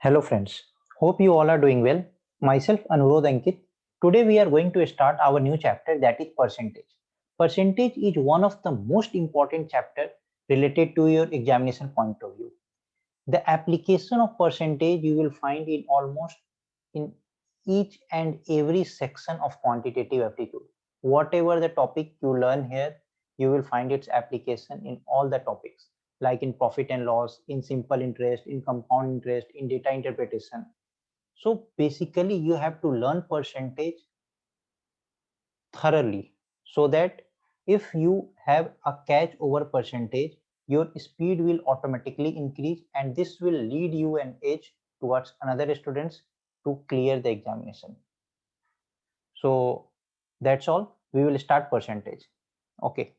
Hello friends, hope you all are doing well. Myself Anurod Ankit. Today we are going to start our new chapter, that is percentage. Percentage is one of the most important chapter related to your examination point of view. The application of percentage you will find in almost in each and every section of quantitative aptitude. Whatever the topic you learn here, you will find its application in all the topics, like in profit and loss, in simple interest, in compound interest, in data interpretation. So basically, you have to learn percentage thoroughly so that if you have a catch over percentage, your speed will automatically increase and this will lead you an edge towards another students to clear the examination. So that's all. We will start percentage. Okay.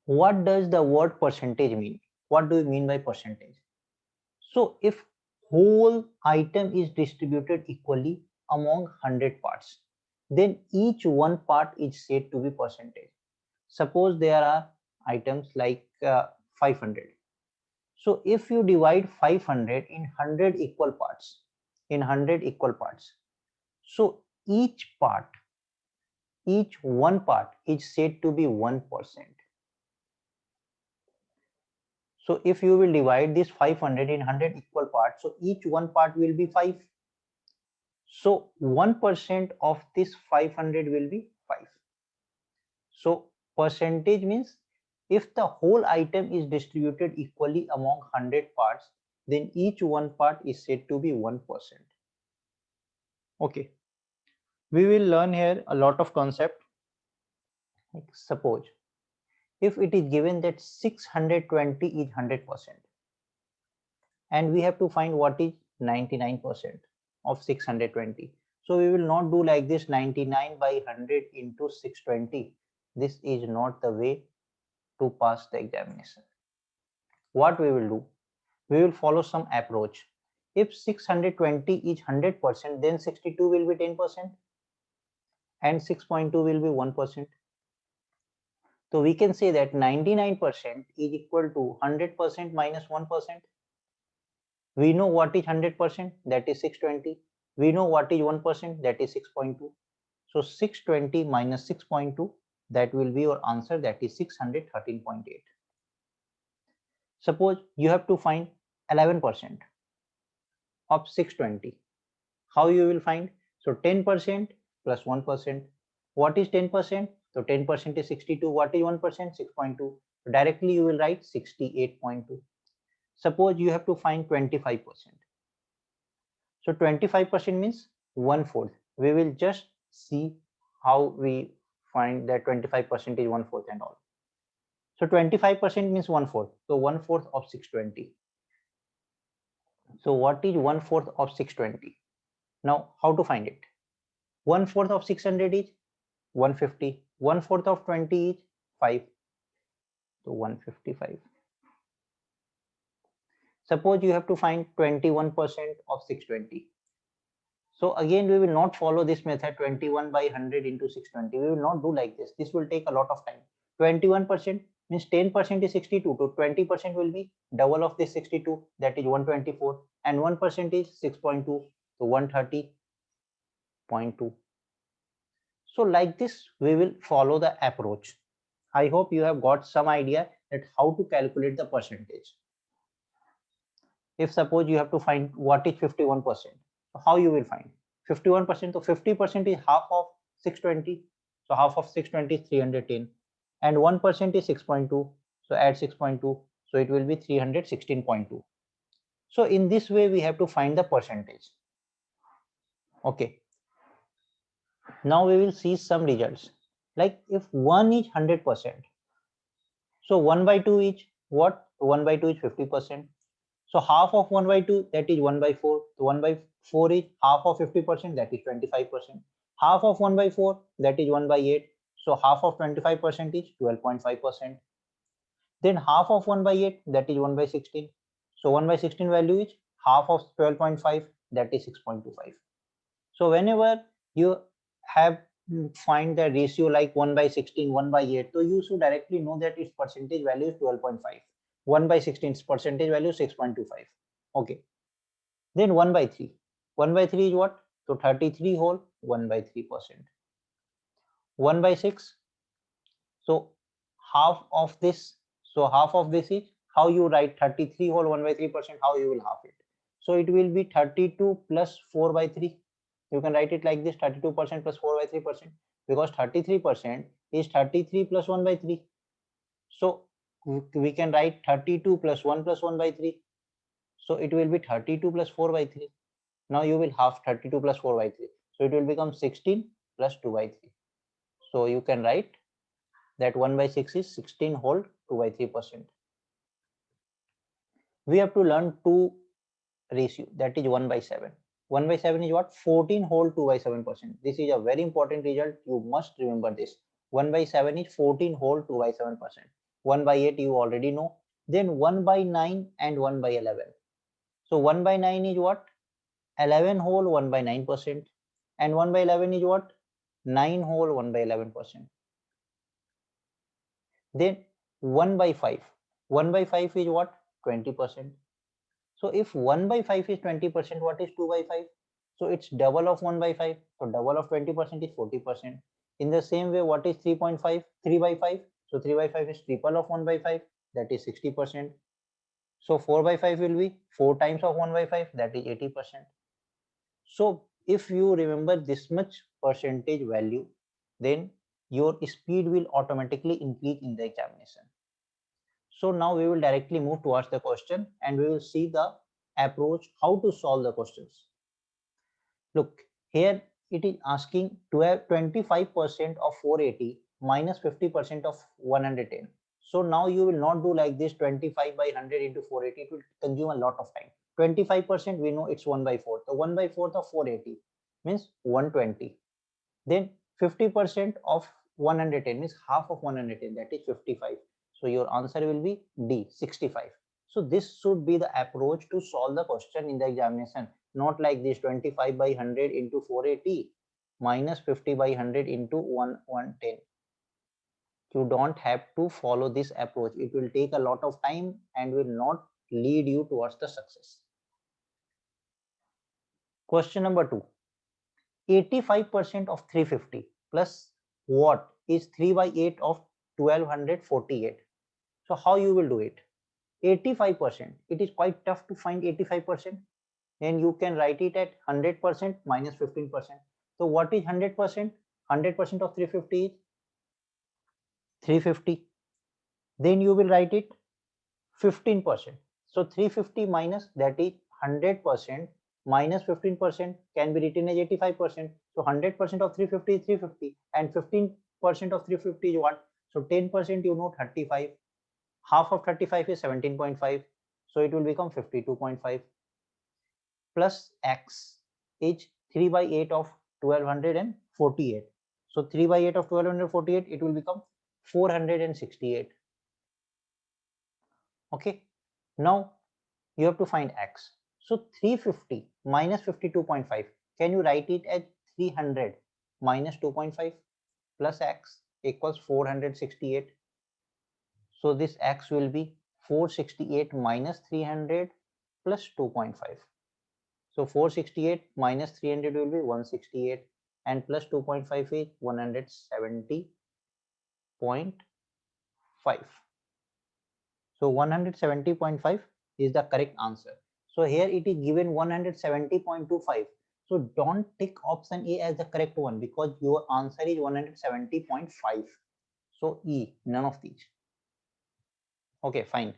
What does the word percentage mean? What do you mean by percentage? So if whole item is distributed equally among 100 parts, then each one part is said to be percentage. Suppose there are items like 500. So if you divide 500 in 100 equal parts, so each one part is said to be 1%. So if you will divide this 500 in 100 equal parts, so each one part will be 5. So 1% of this 500 will be 5. So percentage means if the whole item is distributed equally among 100 parts, then each one part is said to be 1%. Okay. We will learn here a lot of concept. Like suppose if it is given that 620 is 100%, and we have to find what is 99% of 620. So we will not do like this 99 by 100 into 620. This is not the way to pass the examination. What we will do? We will follow some approach. If 620 is 100%, then 62 will be 10% and 6.2 will be 1%. So we can say that 99% is equal to 100% minus 1%. We know what is 100%, that is 620. We know what is 1%, that is 6.2. So 620 minus 6.2, that will be your answer, that is 613.8. Suppose you have to find 11% of 620. How you will find? So 10% plus 1%. What is 10%? So 10% is 62. What is 1%? 6.2. So directly you will write 68.2. Suppose you have to find 25%. So 25% means 1/4. We will just see how we find that 25% is 1/4 and all. So 25% means 1/4. So 1/4 of 620. So what is 1/4 of 620? Now how to find it? 1/4 of 600 is 150. 1/4 of 20 is 5. So 155. Suppose you have to find 21% of 620. So again, we will not follow this method 21 by 100 into 620. We will not do like this. This will take a lot of time. 21% means 10% is 62. So 20% will be double of this 62, that is 124. And 1% is 6.2. So 130.2. So like this, we will follow the approach. I hope you have got some idea that how to calculate the percentage. If suppose you have to find what is 51%, so how you will find 51%? So 50% is half of 620. So half of 620 is 310, and 1% is 6.2. So add 6.2. So it will be 316.2. So in this way, we have to find the percentage. Okay. Now we will see some results. Like if 1 is 100%, so 1 by 2 is what? 1 by 2 is 50%. So half of 1 by 2, that is 1 by 4. So 1 by 4 is half of 50%, that is 25%. Half of 1 by 4, that is 1 by 8. So half of 25% is 12.5%. Then half of 1 by 8, that is 1 by 16. So 1 by 16 value is half of 12.5, that is 6.25. So whenever you have find the ratio like 1 by 16, 1 by 8, so you should directly know that its percentage value is 12.5. 1 by 16 percentage value 6.25. Okay. Then 1 by 3. 1 by 3 is what? So 33 whole 1 by 3%. 1 by 6. So half of this. So half of this is how you write 33 whole 1 by 3%. How you will half it? So it will be 32 plus 4 by 3. You can write it like this: 32% plus 4 by 3%, because 33% is 33 plus 1 by 3. So we can write 32 plus 1 plus 1 by 3. So it will be 32 plus 4 by 3. Now you will half 32 plus 4 by 3. So it will become 16 plus 2 by 3. So you can write that 1 by 6 is 16 whole 2 by 3%. We have to learn two ratio, that is 1 by 7. 1 by 7 is what? 14 whole 2 by 7%. This is a very important result. You must remember this. 1 by 7 is 14 whole 2 by 7%. 1 by 8 you already know. Then 1 by 9 and 1 by 11. So 1 by 9 is what? 11 whole 1 by 9%. And 1 by 11 is what? 9 whole 1 by 11%. Then 1 by 5. 1 by 5 is what? 20%. So if 1 by 5 is 20%, what is 2 by 5? So it's double of 1 by 5. So double of 20% is 40%. In the same way, what is 3.5? 3 by 5. So 3 by 5 is triple of 1 by 5. That is 60%. So 4 by 5 will be 4 times of 1 by 5. That is 80%. So if you remember this much percentage value, then your speed will automatically increase in the examination. So now we will directly move towards the question and we will see the approach how to solve the questions. Look, here it is asking to have 25% of 480 minus 50% of 110. So now you will not do like this 25 by 100 into 480. It will consume a lot of time. 25% we know it's 1 by 4. So 1 by 4 of 480 means 120. Then 50% of 110 means half of 110, that is 55. So your answer will be D, 65. So this should be the approach to solve the question in the examination, not like this 25 by 100 into 480 minus 50 by 100 into 110. You don't have to follow this approach. It will take a lot of time and will not lead you towards the success. Question number 2. 85% of 350 plus what is 3 by 8 of 1248. So how you will do it? 85%. It is quite tough to find 85%. And you can write it at 100% minus 15%. So what is 100%? 100% of 350 is 350. Then you will write it 15%. So 350 minus, that is 100%, minus 15% can be written as 85%. So 100% of 350 is 350 and 15% of 350 is what? So 10% you know 35. Half of 35 is 17.5. So it will become 52.5. Plus x is 3 by 8 of 1248. So 3 by 8 of 1248, it will become 468. Okay. Now you have to find x. So 350 minus 52.5. Can you write it as 300 minus 2.5 plus x equals 468. So this x will be 468 minus 300 plus 2.5. So 468 minus 300 will be 168 and plus 2.5 is 170.5. So 170.5 is the correct answer. So here it is given 170.25. So don't tick option A as the correct one because your answer is 170.5. So E, none of these. Okay, fine.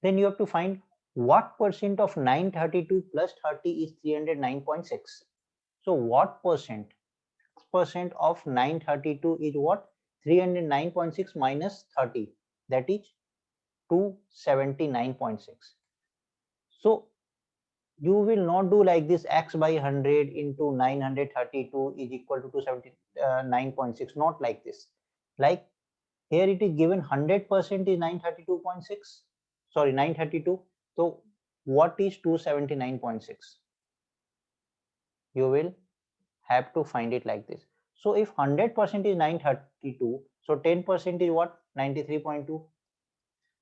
Then you have to find what percent of 932 plus 30 is 309.6. So what percent of 932 is what? 309.6 minus 30, that is 279.6. So you will not do like this x by 100 into 932 is equal to 279.6, not like this. Like here it is given 100% is 932.6, sorry 932. So what is 279.6? You will have to find it like this. So if 100% is 932, so 10% is what? 93.2.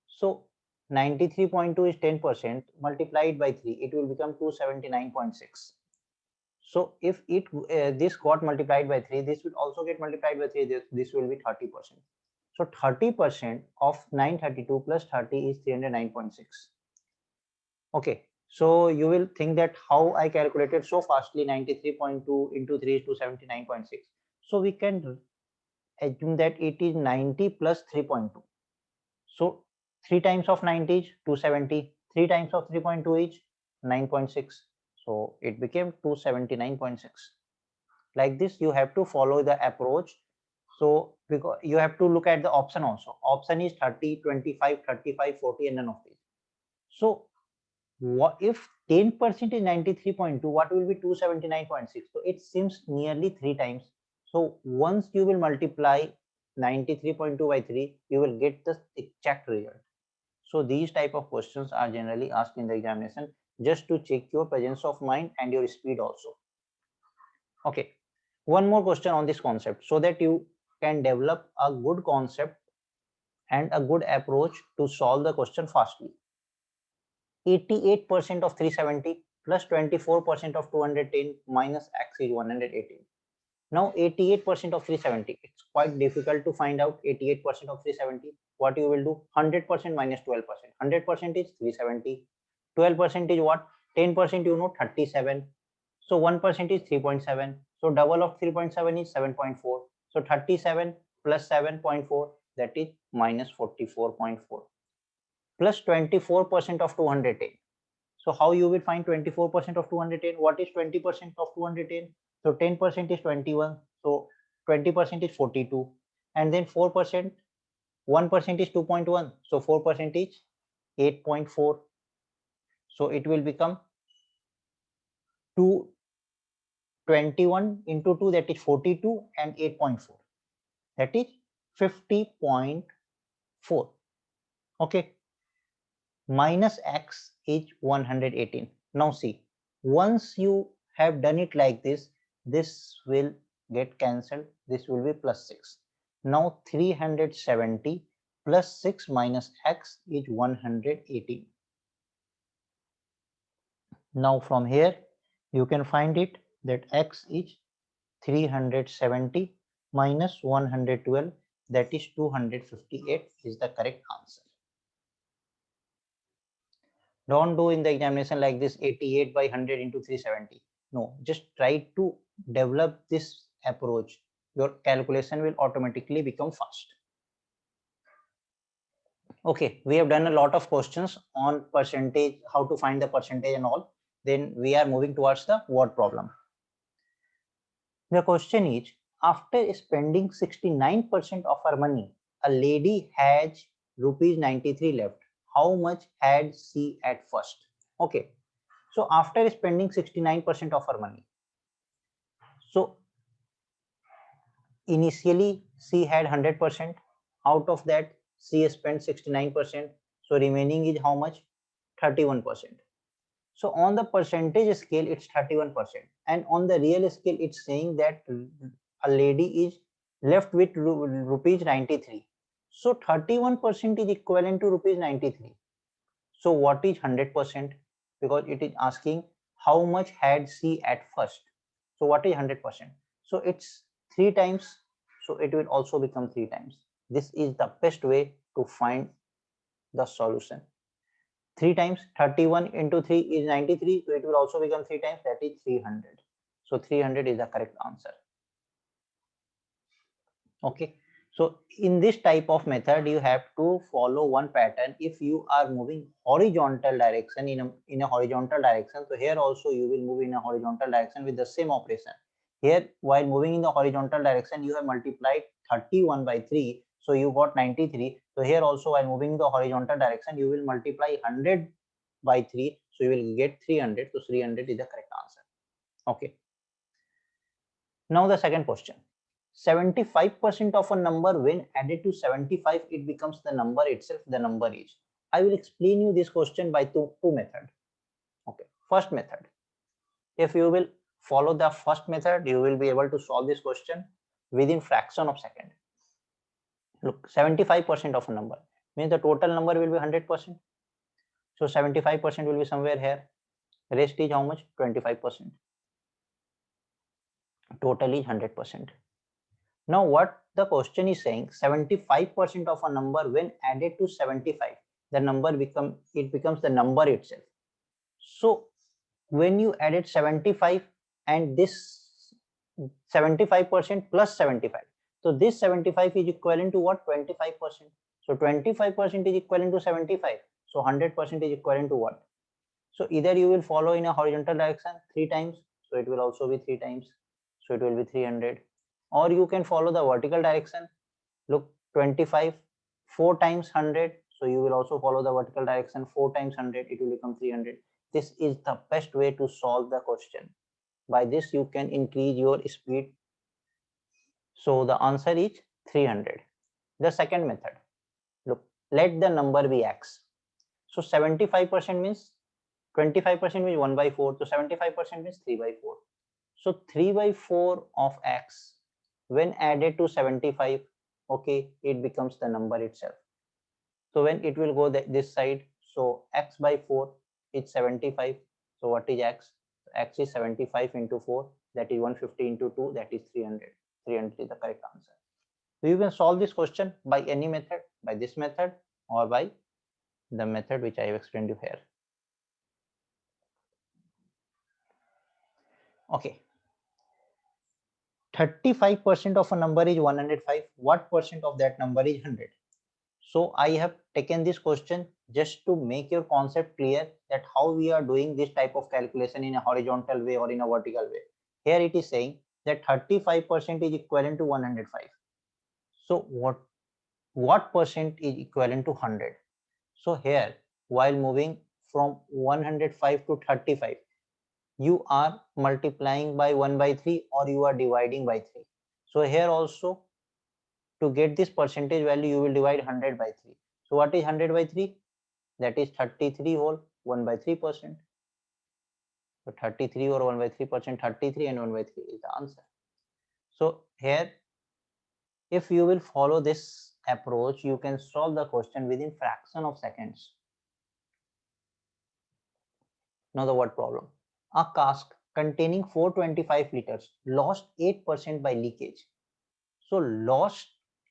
So 93.2 is 10%, multiplied by 3, it will become 279.6. So if it this got multiplied by 3, this will also get multiplied by 3, this will be 30%. So 30% of 932 plus 30 is 309.6. Okay, so you will think that how I calculated so fastly 93.2 into 3 is 279.6. So we can assume that it is 90 plus 3.2. So 3 times of 90 is 270, 3 times of 3.2 is 9.6. So it became 279.6. Like this, you have to follow the approach. So because you have to look at the option also. Option is 30, 25, 35, 40, and none of these. So what if 10% is 93.2, what will be 279.6? So it seems nearly 3 times. So once you will multiply 93.2 by 3, you will get the exact result. So these type of questions are generally asked in the examination just to check your presence of mind and your speed also. Okay, one more question on this concept so that you can develop a good concept and a good approach to solve the question fastly. 88% of 370 plus 24% of 210 minus x is 118. Now 88% of 370, it's quite difficult to find out 88% of 370. What you will do? 100% minus 12%. 100% is 370. 12% is what? 10% you know 37. So 1% is 3.7. So double of 3.7 is 7.4. So 37 plus 7.4, that is minus 44.4. Plus 24% of 210. So how you will find 24% of 210? What is 20% of 210? So 10% is 21. So 20% is 42. And then 4%, 1% is 2.1. So 4% is 8.4. So it will become 21 into 2, that is 42, and 8.4, that is 50.4. Okay. Minus x is 118. Now see, once you have done it like this, this will get cancelled. This will be plus 6. Now 370 plus 6 minus x is 118. Now from here you can find it that x is 370 minus 112, that is 258 is the correct answer. Don't do in the examination like this 88 by 100 into 370. No, just try to develop this approach. Your calculation will automatically become fast. Okay, we have done a lot of questions on percentage, how to find the percentage and all. Then we are moving towards the word problem. The question is, after spending 69% of her money, a lady has rupees 93 left. How much had she at first? Okay, so after spending 69% of her money, so initially she had 100%. Out of that she spent 69%. So remaining is how much? 31%. So on the percentage scale it's 31%, and on the real scale it's saying that a lady is left with rupees 93. So 31% is equivalent to rupees 93. So what is 100%? Because it is asking how much had she at first. So what is 100%? So it's 3 times. So it will also become 3 times. This is the best way to find the solution. 3 times 31 into 3 is 93. So it will also become 3 times, that is 300. So 300 is the correct answer. Okay. So in this type of method, you have to follow one pattern. If you are moving horizontal direction in a horizontal direction, so here also you will move in a horizontal direction with the same operation. Here, while moving in the horizontal direction, you have multiplied 31 by 3. So you got 93. So here also, while moving in the horizontal direction, you will multiply 100 by 3. So you will get 300. So 300 is the correct answer. Okay. Now the second question. 75% of a number, when added to 75, it becomes the number itself. The number is. I will explain you this question by two methods. Okay. First method. If you will follow the first method, you will be able to solve this question within fraction of second. Look, 75% of a number means the total number will be 100%. So 75% will be somewhere here. Rest is how much? 25%. Total is 100%. Now what the question is saying, 75% of a number when added to 75, the number becomes the number itself. So when you added 75 and this 75% plus 75, so this 75 is equivalent to what? 25%. So 25% is equivalent to 75. So 100% is equivalent to what? So either you will follow in a horizontal direction 3 times, so it will also be 3 times, so it will be 300, or you can follow the vertical direction. Look, 25 4 times 100, so you will also follow the vertical direction, 4 times 100, it will become 300. This is the best way to solve the question. By this you can increase your speed. So the answer is 300. The second method, look, let the number be x. So 75% means 25% means 1 by 4, so 75% means 3 by 4. So 3 by 4 of x when added to 75, okay, it becomes the number itself. So when it will go this side, so x by 4 is 75. So what is x? X is 75 into 4, that is 150 into 2, that is 300. 300 is the correct answer. So you can solve this question by any method, by this method or by the method which I have explained you here. Okay. 35% of a number is 105. What percent of that number is 100? So I have taken this question just to make your concept clear that how we are doing this type of calculation in a horizontal way or in a vertical way. Here it is saying that 35% is equivalent to 105. So what percent is equivalent to 100? So here, while moving from 105 to 35, you are multiplying by 1 by 3 or you are dividing by 3. So here also, to get this percentage value, you will divide 100 by 3. So what is 100 by 3? That is 33 whole 1 by 3%. So 33 or 1 by 3%, 33 and 1 by 3 is the answer. So here, if you will follow this approach, you can solve the question within fraction of seconds. Now the word problem. A cask containing 425 liters lost 8% by leakage. So lost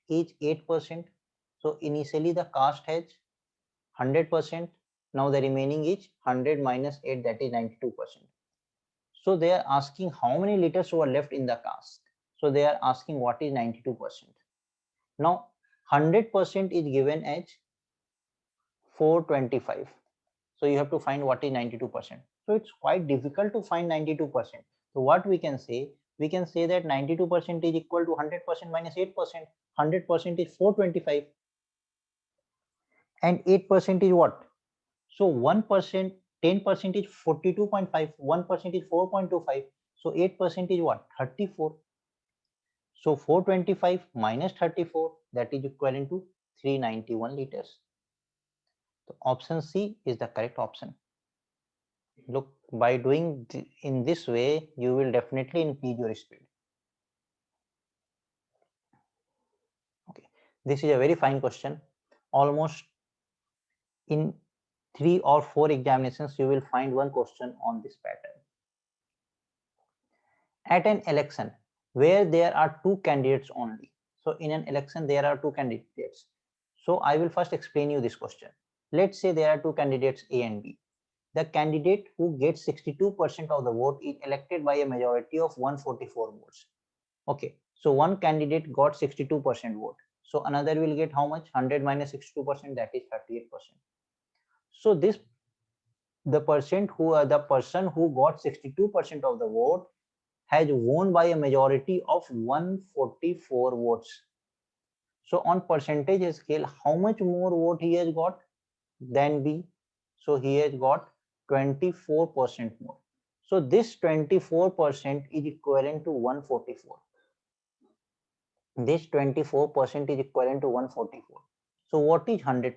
is 8%. So initially the cask has 100%. Now the remaining is 100 minus 8, that is 92%. So they are asking how many liters were left in the cask. So they are asking what is 92%. Now 100% is given as 425. So you have to find what is 92%. So it's quite difficult to find 92%. So what we can say that 92% is equal to 100% minus 8%. 100% is 425 and 8% is what? So 1%, 10% is 42.5, 1% is 4.25. So 8% is what? 34. So 425 minus 34, that is equivalent to 391 liters. So option C is the correct option. Look, by doing in this way, you will definitely increase your speed. Okay, this is a very fine question. Almost in 3 or 4 examinations, you will find one question on this pattern. At an election where there are 2 candidates only. So in an election, there are 2 candidates. So I will first explain you this question. Let's say there are 2 candidates A and B. The candidate who gets 62% of the vote is elected by a majority of 144 votes. Okay, so one candidate got 62% vote. So another will get how much? 100 minus 62%, that is 38%. So the person who got 62% of the vote has won by a majority of 144 votes. So on percentage scale, how much more vote he has got than B? So he has got 24% more. So this 24% is equivalent to 144. This 24% is equivalent to 144. So what is 100%?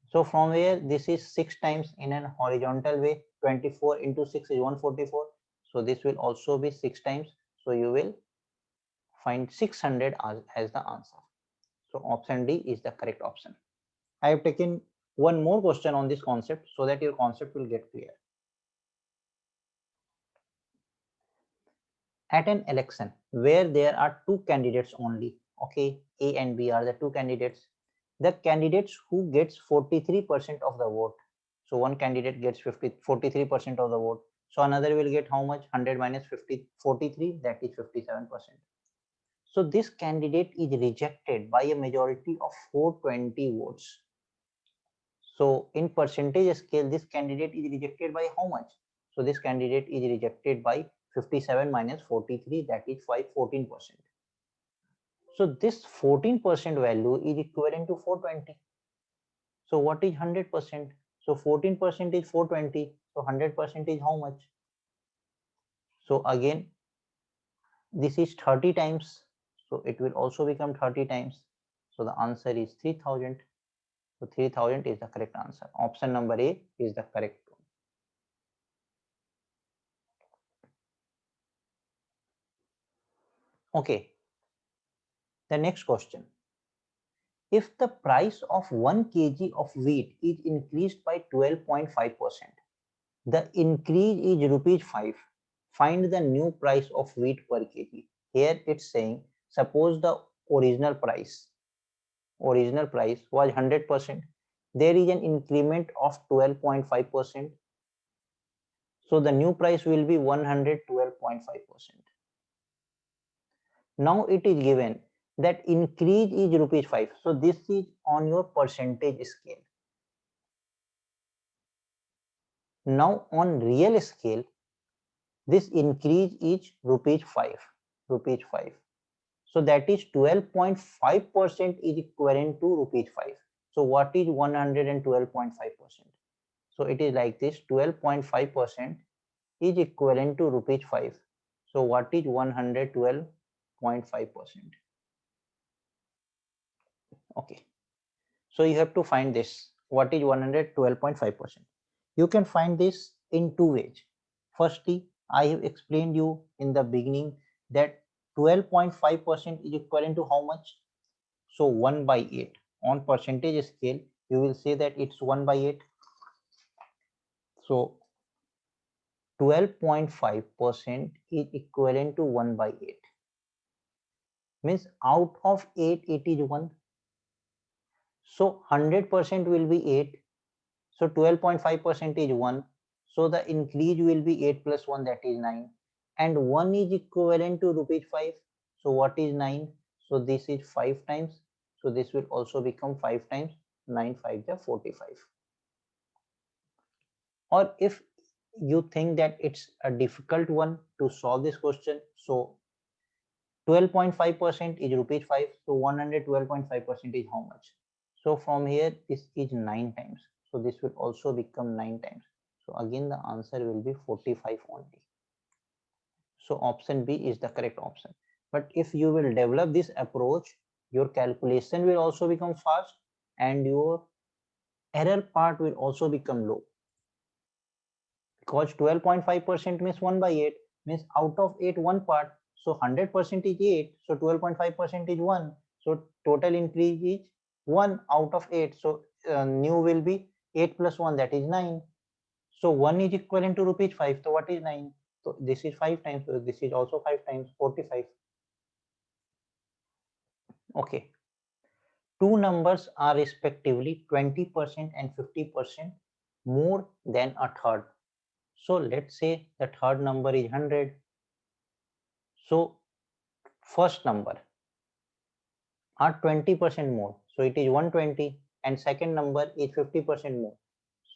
So from where this is 6 times in an horizontal way, 24 into 6 is 144. So this will also be 6 times. So you will find 600 as the answer. So option D is the correct option. I have taken one more question on this concept so that your concept will get clear. At an election where there are two candidates only, okay, A and B are the two candidates. The candidates who gets 43% of the vote, so one candidate gets 43% of the vote, so another will get how much? 100 minus 43, that is 57%. So this candidate is rejected by a majority of 420 votes. So in percentage scale, this candidate is rejected by how much? So this candidate is rejected by 57 minus 43, that is 14%. So this 14% value is equivalent to 420. So what is 100%? So 14% is 420. So 100% is how much? So again, this is 30 times. So it will also become 30 times. So the answer is 3000. So 3000 is the correct answer. Option number A is the correct one. Okay. The next question. If the price of 1 kg of wheat is increased by 12.5%, the increase is rupees 5. Find the new price of wheat per kg. Here it's saying, suppose the original price was 100%. There is an increment of 12.5%. So the new price will be 112.5%. Now it is given that increase is rupees 5. So this is on your percentage scale. Now on real scale, this increase is rupees 5. So that is 12.5% is equivalent to rupees 5. So what is 112.5%? So it is like this, 12.5% is equivalent to rupees 5. So what is 112.5%? Okay. So you have to find this. What is 112.5%? You can find this in two ways. Firstly, I have explained you in the beginning that 12.5% is equivalent to how much? So 1 by 8. On percentage scale, you will say that it's 1 by 8. So 12.5% is equivalent to 1 by 8. Means out of 8, it is 1. So 100% will be 8. So 12.5% is 1. So the increase will be 8 plus 1, that is 9. And 1 is equivalent to rupees 5. So what is 9? So this is 5 times. So this will also become 5 times. 9 5 is 45. Or if you think that it's a difficult one to solve this question, so 12.5% is rupees 5. So 112.5% is how much? So from here, this is 9 times. So this will also become 9 times. So again, the answer will be 45 only. So option B is the correct option. But if you will develop this approach, your calculation will also become fast and your error part will also become low. Because 12.5% means 1 by 8, means out of 8, one part. So 100% is 8. So 12.5% is 1. So total increase is 1 out of 8. So new will be 8 plus 1, that is 9. So 1 is equivalent to rupees 5. So what is 9? So this is 5 times. So this is also 5 times, 45. Okay. Two numbers are respectively 20% and 50% more than a third. So let's say the third number is 100. So first number are 20% more. So it is 120, and second number is 50% more.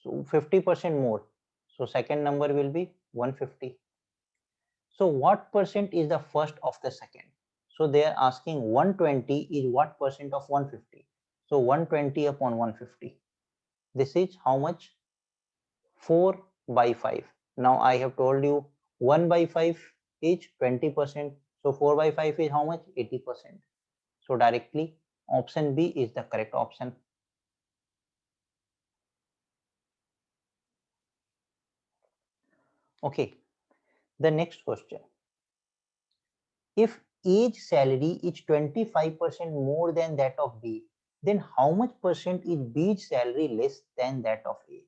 So 50% more. So second number will be 150. So what percent is the first of the second? So they are asking 120 is what percent of 150? So 120 upon 150. This is how much? 4 by 5. Now I have told you 1 by 5 is 20%. So 4 by 5 is how much? 80%. So directly option B is the correct option. Okay, the next question. If A's salary is 25% more than that of B, then how much percent is B's salary less than that of A?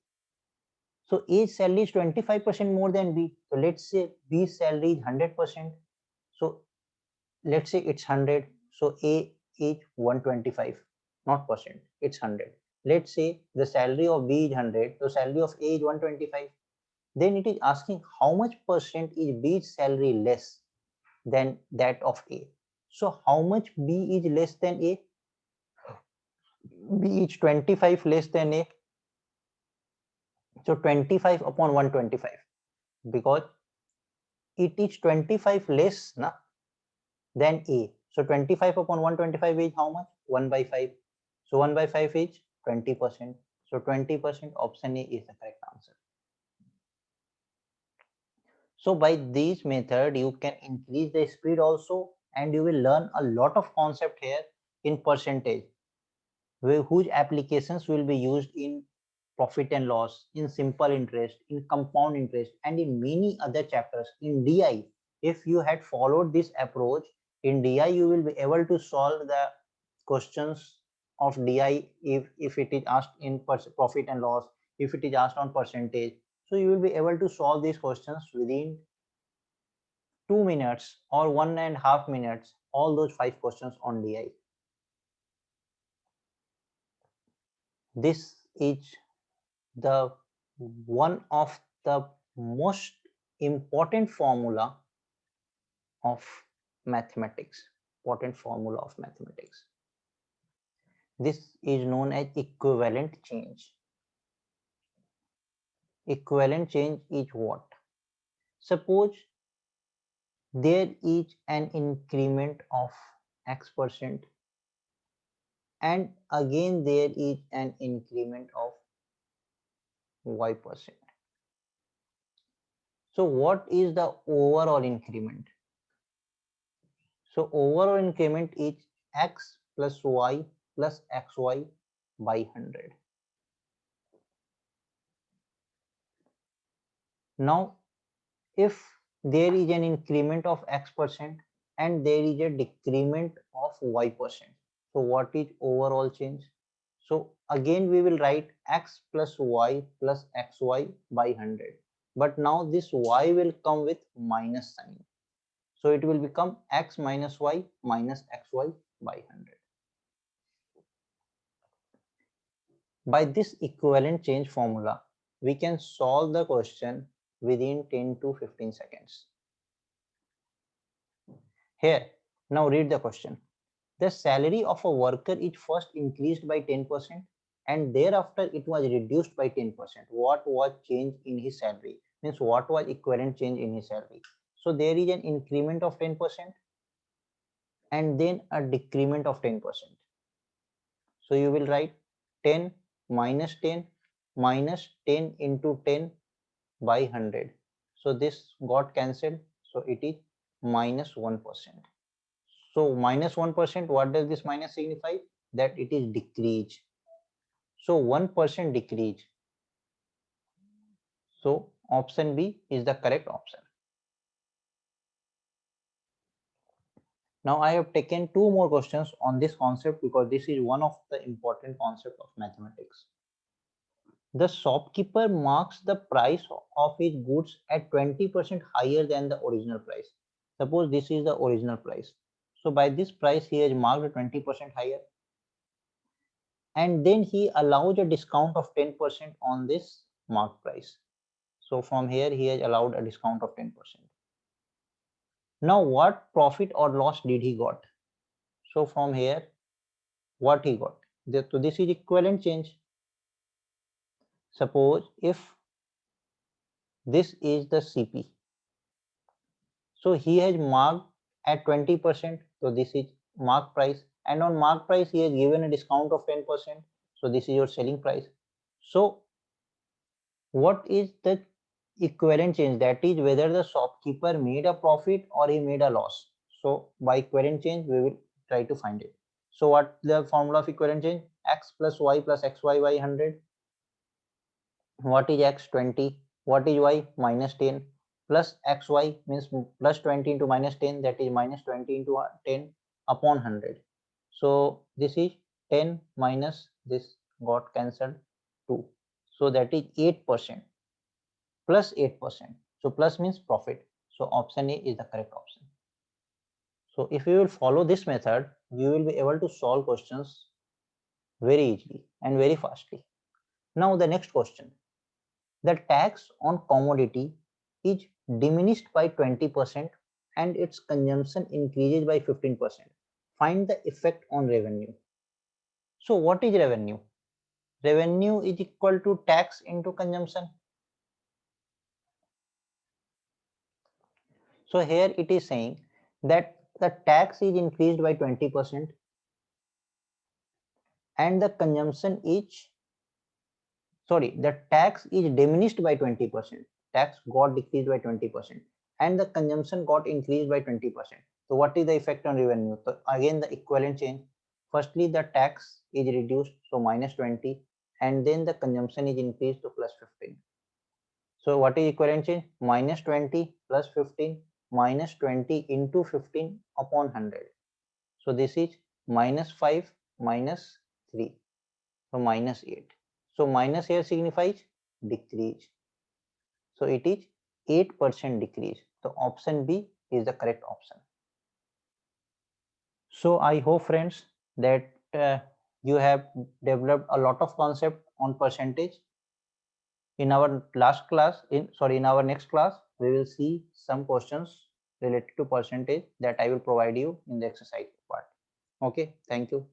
So A's salary is 25% more than B. So let's say B's salary is 100%. So let's say it's 100. So A is 125, not percent, it's 100. Let's say the salary of B is 100, so salary of A is 125. Then it is asking how much percent is B's salary less than that of A. So how much B is less than A? B is 25 less than A. So 25 upon 125, because it is 25 less na, than A. So 25 upon 125 is how much? 1 by 5. So 1 by 5 is 20%. So 20%, option A is the correct answer. So by this method, you can increase the speed also, and you will learn a lot of concept here in percentage, whose applications will be used in profit and loss, in simple interest, in compound interest, and in many other chapters. In DI, if you had followed this approach, in DI you will be able to solve the questions of DI if it is asked in profit and loss, if it is asked on percentage. So you will be able to solve these questions within 2 minutes or 1.5 minutes, all those 5 questions on DI. This is the one of the most important formula of mathematics. Important formula of mathematics. This is known as equivalent change. Equivalent change is what? Suppose there is an increment of X% and again there is an increment of Y%. So what is the overall increment? So overall increment is X plus Y plus XY by 100. Now, if there is an increment of X% and there is a decrement of Y%, so what is overall change? So again we will write X plus Y plus XY by 100. But now this Y will come with minus sign. So it will become X minus Y minus XY by 100. By this equivalent change formula, we can solve the question within 10 to 15 seconds. Here, now read the question. The salary of a worker is first increased by 10% and thereafter it was reduced by 10%. What was change in his salary? Means what was equivalent change in his salary? So there is an increment of 10% and then a decrement of 10%. So you will write 10 minus 10 minus 10 into 10 by 100. So this got cancelled. So it is minus 1%. So minus 1%, what does this minus signify? That it is decrease. So 1% decrease. So option B is the correct option. Now I have taken 2 more questions on this concept because this is one of the important concepts of mathematics. The shopkeeper marks the price of his goods at 20% higher than the original price. Suppose this is the original price. So by this price he has marked 20% higher. And then he allows a discount of 10% on this marked price. So from here he has allowed a discount of 10%. Now what profit or loss did he got? So from here what he got? So this is equivalent change. Suppose if this is the CP. So he has marked at 20%. So this is mark price, and on mark price he has given a discount of 10%. So this is your selling price. So what is the equivalent change? That is whether the shopkeeper made a profit or he made a loss. So by equivalent change we will try to find it. So what the formula of equivalent change? X plus Y plus XY by 100. What is X? 20. What is Y? Minus 10. Plus XY means plus 20 into minus 10, that is minus 20 into 10 upon 100. So this is 10 minus this got cancelled 2. So that is 8% plus 8%. So plus means profit. So option A is the correct option. So if you will follow this method, you will be able to solve questions very easily and very fastly. Now the next question. The tax on commodity is diminished by 20% and its consumption increases by 15%. Find the effect on revenue. So what is revenue? Revenue is equal to tax into consumption. So here it is saying that the tax is increased by 20% and the consumption is, sorry, the tax is diminished by 20%. Tax got decreased by 20% and the consumption got increased by 20%. So what is the effect on revenue? So again the equivalent change. Firstly the tax is reduced, so minus 20, and then the consumption is increased to plus 15. So what is equivalent change? Minus 20 plus 15 minus 20 into 15 upon 100. So this is minus 5 minus 3. So minus 8. So minus here signifies decrease. So it is 8% decrease. So option B is the correct option. So I hope friends that you have developed a lot of concept on percentage. In our last class, in our next class, we will see some questions related to percentage that I will provide you in the exercise part. Okay, thank you.